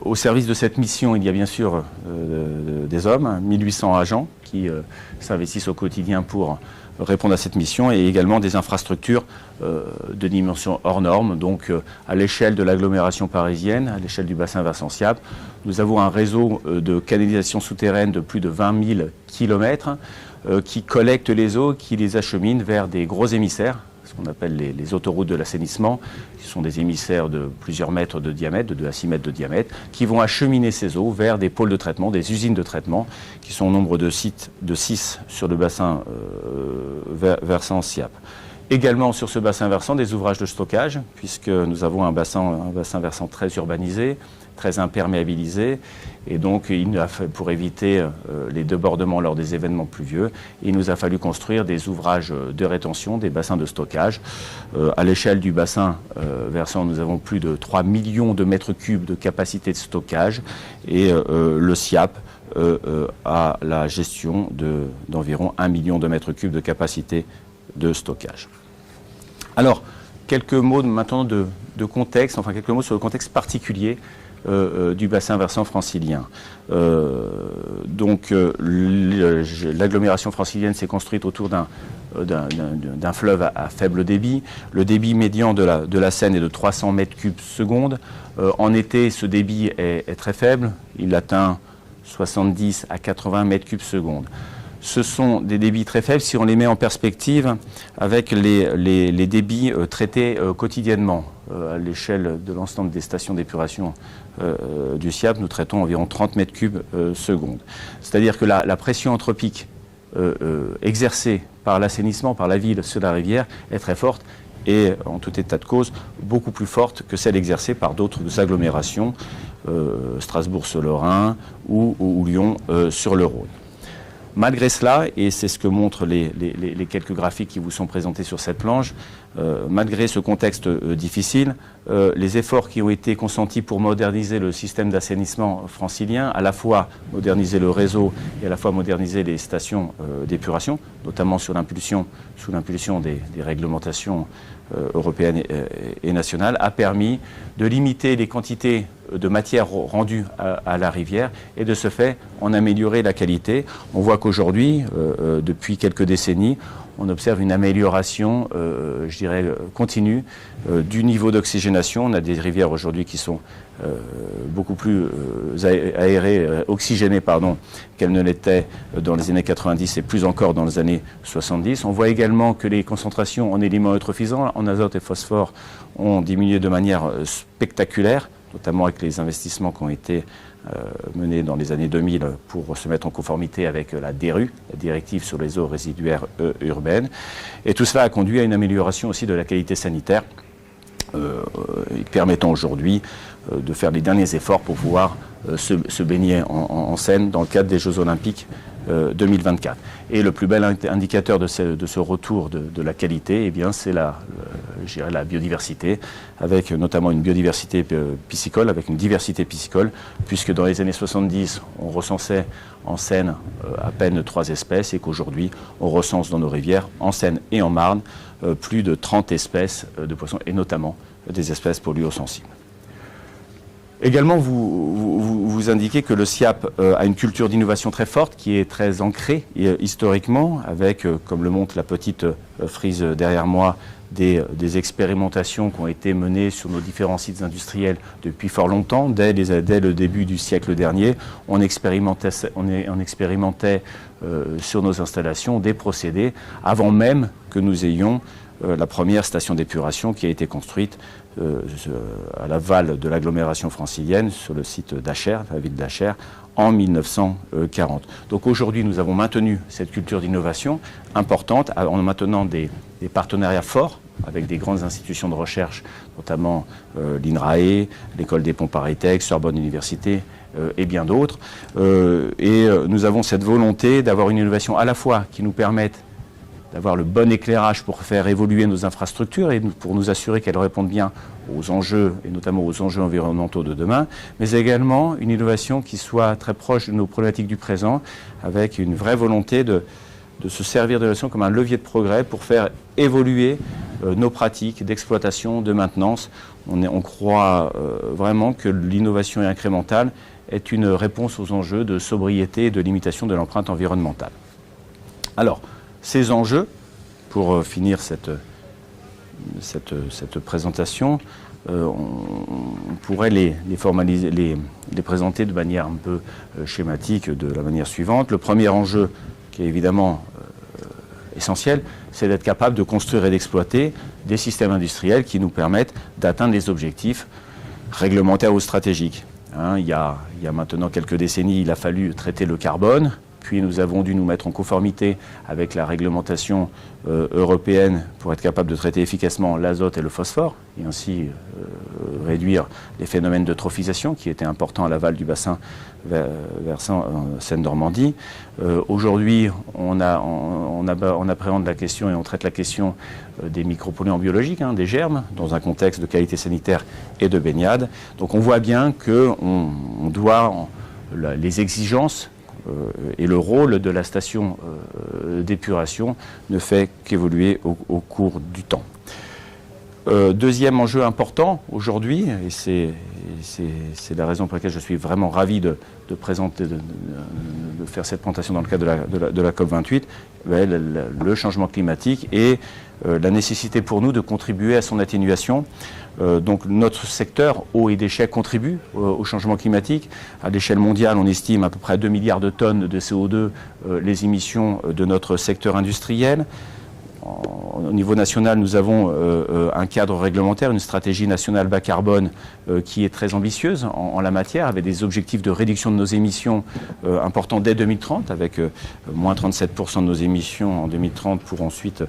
au service de cette mission, il y a bien sûr des hommes, 1800 agents qui s'investissent au quotidien pour répondre à cette mission et également des infrastructures de dimension hors normes. Donc à l'échelle de l'agglomération parisienne, à l'échelle du bassin versant SIAP, nous avons un réseau de canalisation souterraine de plus de 20 000 km qui collecte les eaux, qui les achemine vers des gros émissaires, ce qu'on appelle les autoroutes de l'assainissement, qui sont des émissaires de plusieurs mètres de diamètre, de 2 à 6 mètres de diamètre, qui vont acheminer ces eaux vers des pôles de traitement, des usines de traitement, qui sont au nombre de sites de 6 sur le bassin versant SIAP. Également sur ce bassin versant, des ouvrages de stockage, puisque nous avons un bassin versant très urbanisé, très imperméabilisé, et donc pour éviter les débordements lors des événements pluvieux, il nous a fallu construire des ouvrages de rétention, des bassins de stockage. À l'échelle du bassin versant, nous avons plus de 3 millions de mètres cubes de capacité de stockage, et le SIAP a la gestion d'environ 1 million de mètres cubes de capacité de stockage. Alors, quelques mots maintenant de contexte, enfin quelques mots sur le contexte particulier du bassin versant francilien. Donc l'agglomération francilienne s'est construite autour d'un fleuve à faible débit. Le débit médian de la Seine est de 300 mètres cubes secondes. En été, ce débit est très faible. Il atteint 70 à 80 mètres cubes secondes. Ce sont des débits très faibles si on les met en perspective avec les débits traités quotidiennement. À l'échelle de l'ensemble des stations d'épuration du SIAP, nous traitons environ 30 mètres cubes secondes. C'est-à-dire que la pression anthropique exercée par l'assainissement, par la ville sur la rivière est très forte et, en tout état de cause, beaucoup plus forte que celle exercée par d'autres agglomérations, Strasbourg-sur-le-Rhin ou Lyon sur le Rhône. Malgré cela, et c'est ce que montrent les quelques graphiques qui vous sont présentés sur cette planche, malgré ce contexte difficile, les efforts qui ont été consentis pour moderniser le système d'assainissement francilien, à la fois moderniser le réseau et à la fois moderniser les stations d'épuration, notamment sous l'impulsion des réglementations européennes et nationales, a permis de limiter les quantités de matière rendue à la rivière et de ce fait en améliorer la qualité. On voit qu'aujourd'hui, depuis quelques décennies, on observe une amélioration, je dirais, continue du niveau d'oxygénation. On a des rivières aujourd'hui qui sont beaucoup plus aérées, oxygénées, qu'elles ne l'étaient dans les années 90 et plus encore dans les années 70. On voit également que les concentrations en éléments eutrophisants, en azote et phosphore, ont diminué de manière spectaculaire, notamment avec les investissements qui ont été menés dans les années 2000 pour se mettre en conformité avec la DRU, la directive sur les eaux résiduaires urbaines. Et tout cela a conduit à une amélioration aussi de la qualité sanitaire, permettant aujourd'hui de faire les derniers efforts pour pouvoir se baigner en Seine dans le cadre des Jeux Olympiques 2024. Et le plus bel indicateur de ce retour de la qualité, eh bien, c'est la biodiversité, avec notamment une biodiversité piscicole, avec une diversité piscicole, puisque dans les années 70, on recensait en Seine à peine 3 espèces et qu'aujourd'hui, on recense dans nos rivières, en Seine et en Marne, plus de 30 espèces de poissons, et notamment des espèces polluosensibles. Également, vous indiquez que le SIAP a une culture d'innovation très forte, qui est très ancrée historiquement, avec, comme le montre la petite frise derrière moi, des expérimentations qui ont été menées sur nos différents sites industriels depuis fort longtemps. Dès le début du siècle dernier, on expérimentait sur nos installations des procédés avant même que nous ayons la première station d'épuration qui a été construite à l'aval de l'agglomération francilienne sur le site d'Achères, la ville d'Achères, en 1940. Donc aujourd'hui, nous avons maintenu cette culture d'innovation importante en maintenant des partenariats forts avec des grandes institutions de recherche, notamment l'INRAE, l'École des Ponts Paris-Tech, Sorbonne Université et bien d'autres. Et nous avons cette volonté d'avoir une innovation à la fois qui nous permette d'avoir le bon éclairage pour faire évoluer nos infrastructures et pour nous assurer qu'elles répondent bien aux enjeux, et notamment aux enjeux environnementaux de demain, mais également une innovation qui soit très proche de nos problématiques du présent, avec une vraie volonté de se servir de l'innovation comme un levier de progrès pour faire évoluer nos pratiques d'exploitation, de maintenance. On croit vraiment que l'innovation incrémentale est une réponse aux enjeux de sobriété et de limitation de l'empreinte environnementale. Alors, ces enjeux, pour finir cette présentation, on pourrait les présenter de manière un peu schématique, de la manière suivante. Le premier enjeu, qui est évidemment essentiel, c'est d'être capable de construire et d'exploiter des systèmes industriels qui nous permettent d'atteindre les objectifs réglementaires ou stratégiques. Il y a maintenant quelques décennies, il a fallu traiter le carbone. Puis nous avons dû nous mettre en conformité avec la réglementation européenne pour être capable de traiter efficacement l'azote et le phosphore et ainsi réduire les phénomènes d'eutrophisation qui étaient importants à l'aval du bassin versant Seine-Normandie. Aujourd'hui, on appréhende la question et on traite la question des micropolluants biologiques, des germes, dans un contexte de qualité sanitaire et de baignade. Donc on voit bien qu'on doit les exigences et le rôle de la station d'épuration ne fait qu'évoluer au cours du temps. Deuxième enjeu important aujourd'hui, et c'est la raison pour laquelle je suis vraiment ravi de faire cette présentation dans le cadre de la COP28, le changement climatique et la nécessité pour nous de contribuer à son atténuation. Donc notre secteur eau et déchets contribue au changement climatique. À l'échelle mondiale, on estime à peu près 2 milliards de tonnes de CO2 les émissions de notre secteur industriel. Au niveau national, nous avons un cadre réglementaire, une stratégie nationale bas carbone qui est très ambitieuse en la matière, avec des objectifs de réduction de nos émissions importants dès 2030, avec moins 37% de nos émissions en 2030 pour ensuite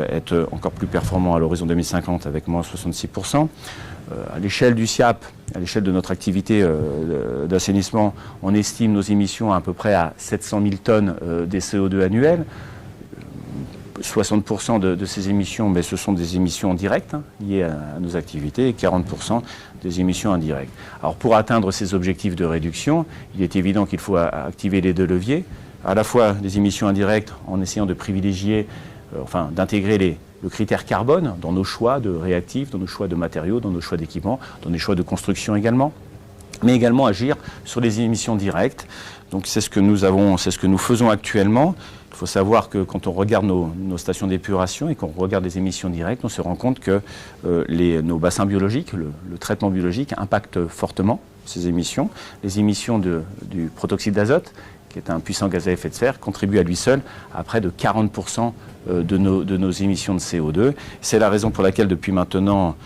être encore plus performants à l'horizon 2050 avec moins 66%. À l'échelle du SIAP, à l'échelle de notre activité d'assainissement, on estime nos émissions à peu près à 700 000 tonnes des CO2 annuels. 60% de ces émissions, mais ce sont des émissions directes liées à nos activités et 40% des émissions indirectes. Alors pour atteindre ces objectifs de réduction, il est évident qu'il faut activer les deux leviers, à la fois les émissions indirectes en essayant de privilégier, d'intégrer le critère carbone dans nos choix de réactifs, dans nos choix de matériaux, dans nos choix d'équipements, dans nos choix de construction également. mais également agir sur les émissions directes. Donc c'est ce que nous faisons actuellement. Il faut savoir que quand on regarde nos stations d'épuration et qu'on regarde les émissions directes, on se rend compte que nos bassins biologiques, le traitement biologique impacte fortement ces émissions. Les émissions du protoxyde d'azote, qui est un puissant gaz à effet de serre, contribue à lui seul à près de 40% de nos émissions de CO2. C'est la raison pour laquelle depuis maintenant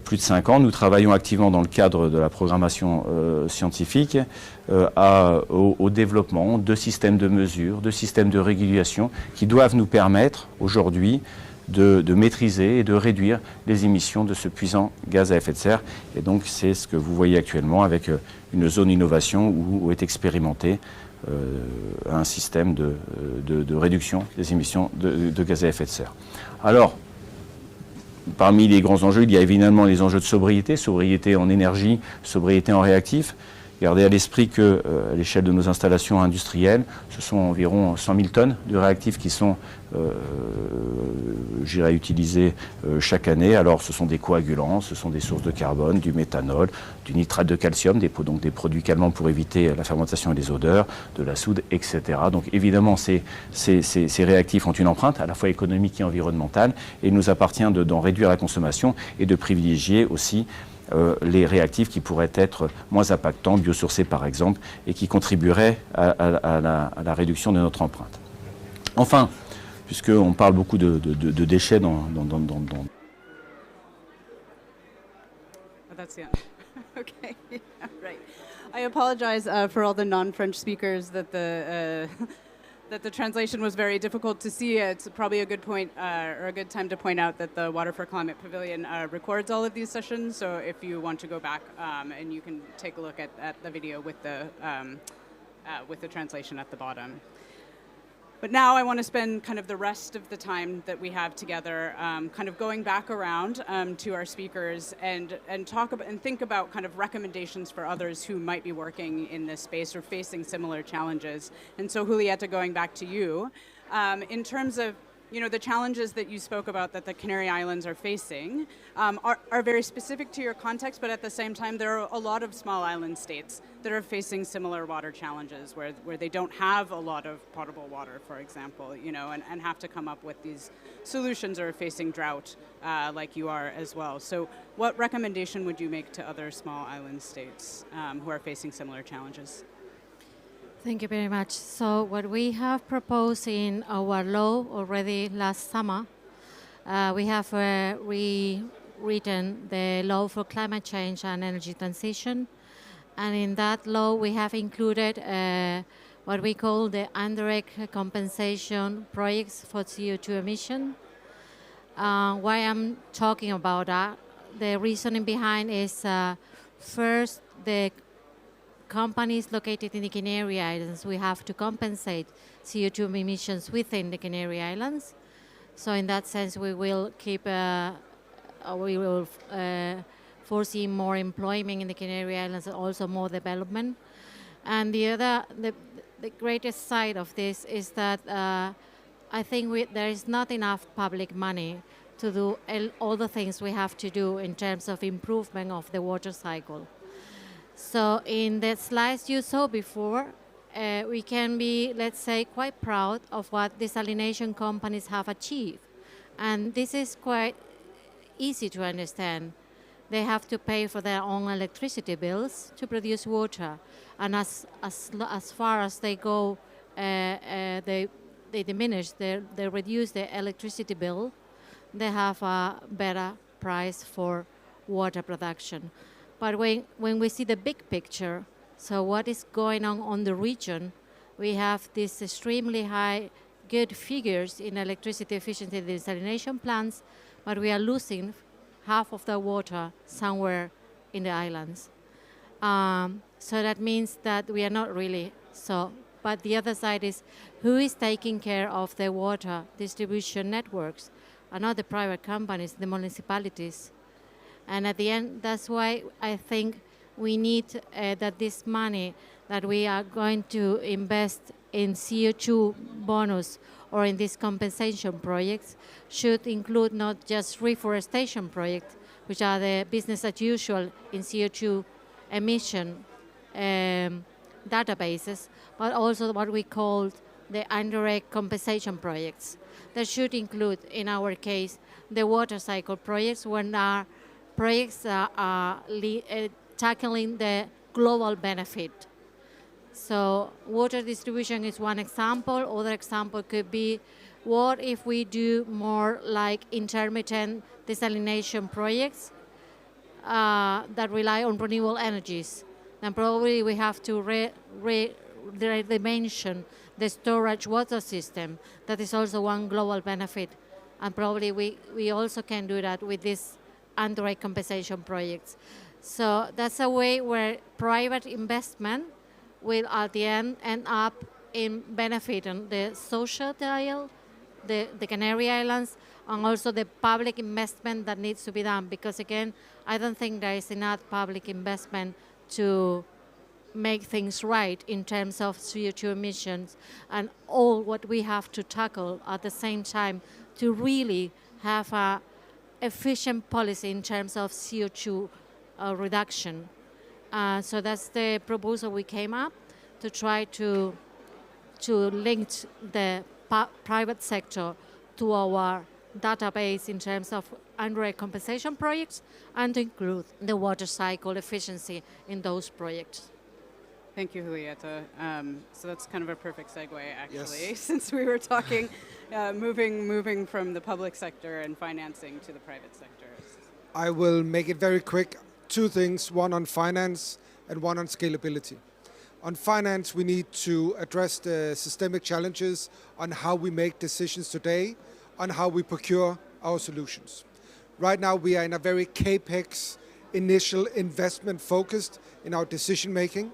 plus de 5 ans, nous travaillons activement dans le cadre de la programmation scientifique au développement de systèmes de mesure, de systèmes de régulation qui doivent nous permettre aujourd'hui de maîtriser et de réduire les émissions de ce puissant gaz à effet de serre. Et donc c'est ce que vous voyez actuellement avec une zone innovation où est expérimenté un système de réduction des émissions de gaz à effet de serre. Alors, parmi les grands enjeux, il y a évidemment les enjeux de sobriété, sobriété en énergie, sobriété en réactifs. Gardez à l'esprit qu'à l'échelle de nos installations industrielles, ce sont environ 100 000 tonnes de réactifs qui sont utilisés chaque année. Alors ce sont des coagulants, ce sont des sources de carbone, du méthanol, du nitrate de calcium, donc des produits calmants pour éviter la fermentation et les odeurs, de la soude, etc. Donc évidemment, ces réactifs ont une empreinte à la fois économique et environnementale et il nous appartient d'en réduire la consommation et de privilégier aussi les réactifs qui pourraient être moins impactants, biosourcés par exemple, et qui contribueraient à la réduction de notre empreinte. Enfin, puisqu'on parle beaucoup de déchets dans... Oh, that's the end. Okay, yeah, right. I apologize for all the non-French speakers that the translation was very difficult to see. It's probably a good point or a good time to point out that the Water for Climate Pavilion records all of these sessions. So if you want to go back and you can take a look at the video with the translation at the bottom. But now I want to spend kind of the rest of the time that we have together kind of going back around to our speakers and talk about and think about kind of recommendations for others who might be working in this space or facing similar challenges. And so Julieta, going back to you, in terms of the challenges that you spoke about that the Canary Islands are facing are very specific to your context, but at the same time, there are a lot of small island states that are facing similar water challenges where they don't have a lot of potable water, for example, and have to come up with these solutions or facing drought like you are as well. So what recommendation would you make to other small island states who are facing similar challenges? Thank you very much. So what we have proposed in our law already last summer, we have rewritten the law for climate change and energy transition. And in that law, we have included what we call the indirect compensation projects for CO2 emission. Why I'm talking about that, the reasoning behind is first, the companies located in the Canary Islands, we have to compensate CO2 emissions within the Canary Islands. So in that sense, we will foresee more employment in the Canary Islands and also more development. And the greatest side of this is that I think there is not enough public money to do all the things we have to do in terms of improvement of the water cycle. So in the slides you saw before, we can be, let's say, quite proud of what desalination companies have achieved. And this is quite easy to understand. They have to pay for their own electricity bills to produce water. And as far as they go, they diminish, they reduce their electricity bill, they have a better price for water production. But when we see the big picture, so what is going on the region, we have these extremely high good figures in electricity efficiency desalination plants, but we are losing half of the water somewhere in the islands. So that means that we are not really so. But the other side is who is taking care of the water distribution networks? Are not the private companies, the municipalities. And at the end, that's why I think we need that this money that we are going to invest in CO2 bonus or in these compensation projects should include not just reforestation projects, which are the business as usual in CO2 emission databases, but also what we call the indirect compensation projects. That should include, in our case, the water cycle projects, when are projects that are tackling the global benefit. So water distribution is one example. Other example could be, what if we do more like intermittent desalination projects that rely on renewable energies? Then probably we have to redimension the storage water system. That is also one global benefit. And probably we also can do that with these indirect compensation projects. So that's a way where private investment will at the end up in benefiting the social tile, the Canary Islands, and also the public investment that needs to be done. Because again, I don't think there is enough public investment to make things right in terms of CO2 emissions and all what we have to tackle at the same time to really have a efficient policy in terms of CO2 reduction. So that's the proposal we came up to try to link the private sector to our database in terms of indirect compensation projects and to include the water cycle efficiency in those projects. Thank you, Julieta. So that's kind of a perfect segue, actually, Yes. since we were talking moving from the public sector and financing to the private sector. I will make it very quick. Two things, one on finance and one on scalability. On finance, we need to address the systemic challenges on how we make decisions today, on how we procure our solutions. Right now, we are in a very CAPEX initial investment focused in our decision making.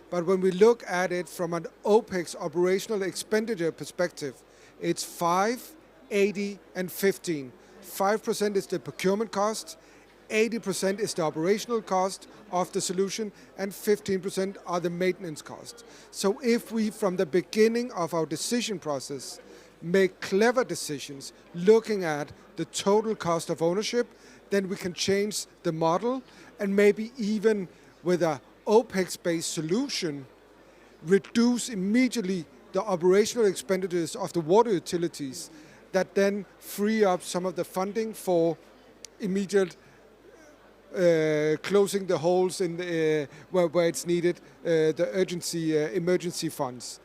But when we look at it from an OPEX operational expenditure perspective, it's 5, 80, and 15. 5% is the procurement cost, 80% is the operational cost of the solution, and 15% are the maintenance costs. So if we, from the beginning of our decision process, make clever decisions looking at the total cost of ownership, then we can change the model and maybe even with a OPEX-based solution, reduce immediately the operational expenditures of the water utilities that then free up some of the funding for immediate closing the holes in the, where it's needed, the urgency, emergency funds.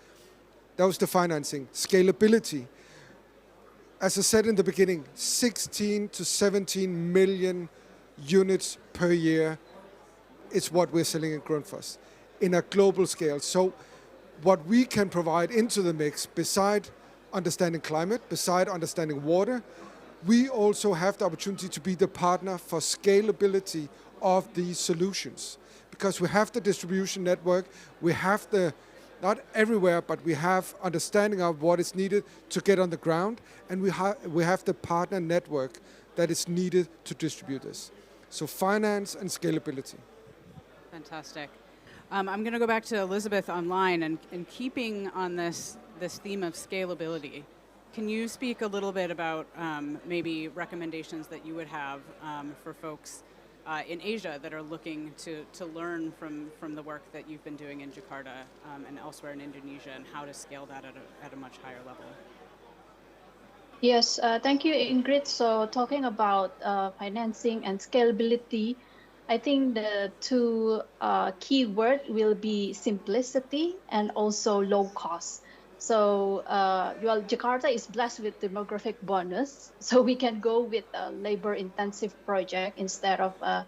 That was the financing. Scalability. As I said in the beginning, 16 to 17 million units per year is what we're selling in Grundfos in a global scale. So what we can provide into the mix, beside understanding climate, beside understanding water, we also have the opportunity to be the partner for scalability of these solutions. Because we have the distribution network, we have the, not everywhere, but we have understanding of what is needed to get on the ground, and we have the partner network that is needed to distribute this. So finance and scalability. Fantastic. I'm going to go back to Elizabeth online and keeping on this theme of scalability. Can you speak a little bit about maybe recommendations that you would have for folks in Asia that are looking to learn from the work that you've been doing in Jakarta and elsewhere in Indonesia, and how to scale that at a much higher level? Yes, thank you, Ingrid. So talking about financing and scalability, I think the two key words will be simplicity and also low cost. So well, Jakarta is blessed with demographic bonus, so we can go with a labor-intensive project instead of a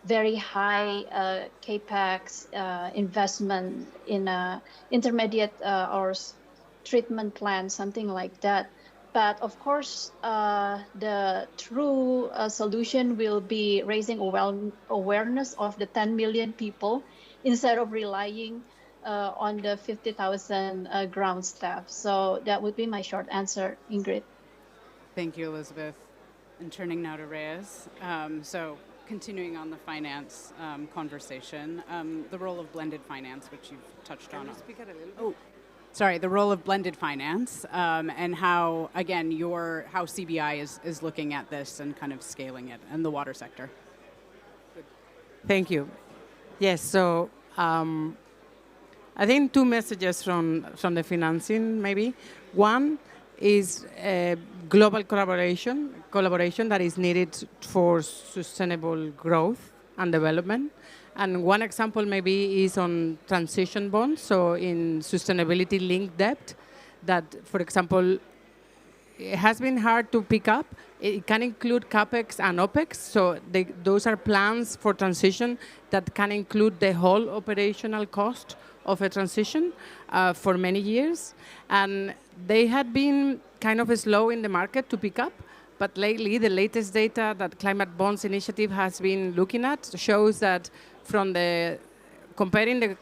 very high capex investment in a intermediate or treatment plant, something like that. But of course, the true solution will be raising awareness of the 10 million people instead of relying on the 50,000 ground staff. So that would be my short answer, Ingrid. Thank you, Elizabeth. And turning now to Reyes. So continuing on the finance conversation, the role of blended finance, which you've touched on. Speak a little bit? Oh, sorry, the role of blended finance and how, again, how CBI is looking at this and kind of scaling it in the water sector. Thank you. Yes, so I think two messages from the financing, maybe. One is global collaboration that is needed for sustainable growth and development. And one example maybe is on transition bonds, so in sustainability-linked debt, that, for example, it has been hard to pick up. It can include CapEx and OpEx, so those are plans for transition that can include the whole operational cost of a transition for many years. And they had been kind of slow in the market to pick up, but lately the latest data that Climate Bonds Initiative has been looking at shows that from comparing the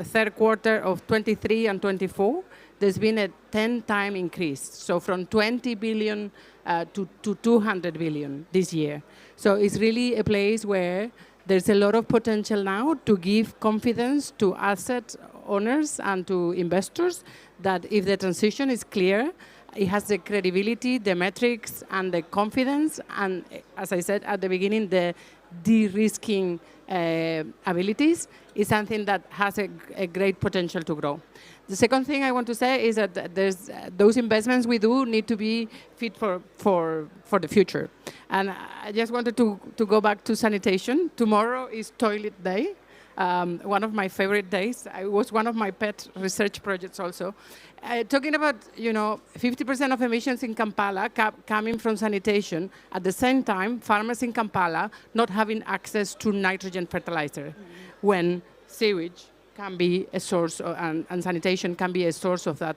third quarter of 23 and 24, there's been a 10-time increase. So from 20 billion to 200 billion this year. So it's really a place where there's a lot of potential now to give confidence to asset owners and to investors that if the transition is clear, it has the credibility, the metrics, and the confidence, and as I said at the beginning, the de-risking abilities is something that has a great potential to grow. The second thing I want to say is that those investments we do need to be fit for the future. And I just wanted to go back to sanitation. Tomorrow is toilet day. One of my favorite days. It was one of my pet research projects also. Talking about, 50% of emissions in Kampala coming from sanitation, at the same time, farmers in Kampala not having access to nitrogen fertilizer, when sewage can be a source, and sanitation can be a source of that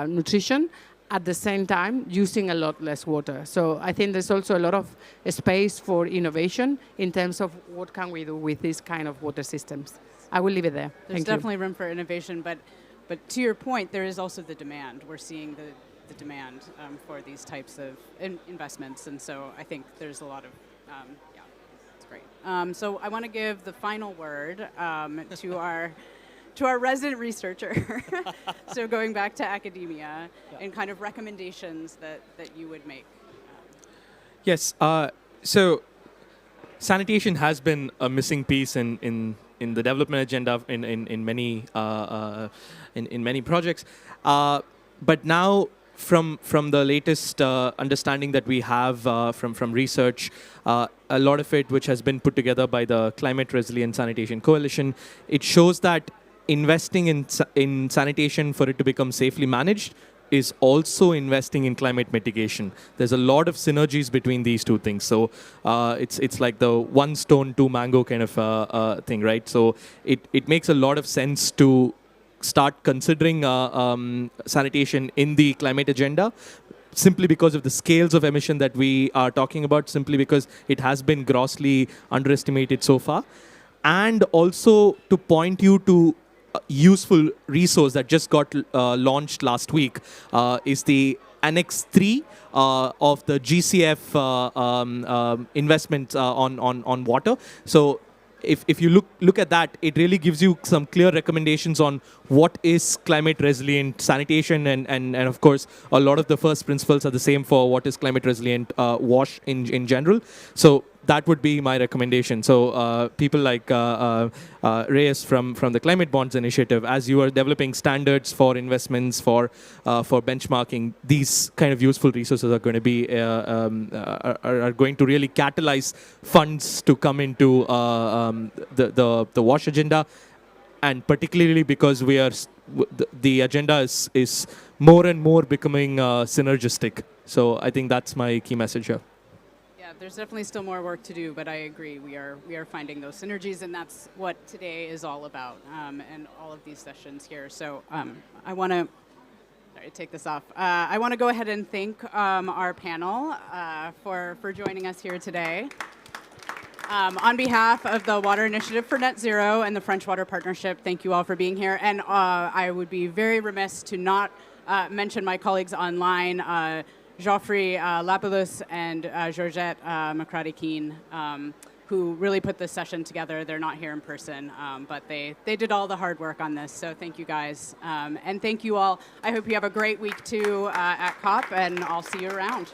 nutrition, at the same time using a lot less water. So I think there's also a lot of space for innovation in terms of what can we do with these kind of water systems. I will leave it there. There's definitely room for innovation, but to your point, there is also the demand. We're seeing the demand for these types of investments, and so I think there's a lot of, it's great. So I want to give the final word to our resident researcher. So going back to academia and kind of recommendations that you would make. Yes. So sanitation has been a missing piece in the development agenda in many projects. But now, from the latest understanding that we have from research, a lot of it which has been put together by the Climate Resilient Sanitation Coalition, it shows that investing in sanitation for it to become safely managed is also investing in climate mitigation. There's a lot of synergies between these two things. So it's like the one stone, two mango kind of thing, right? So it makes a lot of sense to start considering sanitation in the climate agenda, simply because of the scales of emission that we are talking about, simply because it has been grossly underestimated so far. And also to point you to a useful resource that just got launched last week is the Annex 3 of the GCF investment on water. So if you look at that, it really gives you some clear recommendations on what is climate resilient sanitation, and of course a lot of the first principles are the same for what is climate resilient wash in general. So that would be my recommendation. So people like Reyes from the Climate Bonds Initiative, as you are developing standards for investments, for benchmarking, these kind of useful resources are going to be are going to really catalyze funds to come into the WASH agenda, and particularly because the agenda is more and more becoming synergistic. So I think that's my key message here. There's definitely still more work to do, but I agree. We are finding those synergies, and that's what today is all about, and all of these sessions here. So I want to take this off. I want to go ahead and thank our panel for joining us here today. On behalf of the Water Initiative for Net Zero and the French Water Partnership, thank you all for being here. And I would be very remiss to not mention my colleagues online, Geoffrey Lapalus and Georgette McCraddy-Keene, who really put this session together. They're not here in person, but they did all the hard work on this. So thank you guys. And thank you all. I hope you have a great week too at COP, and I'll see you around.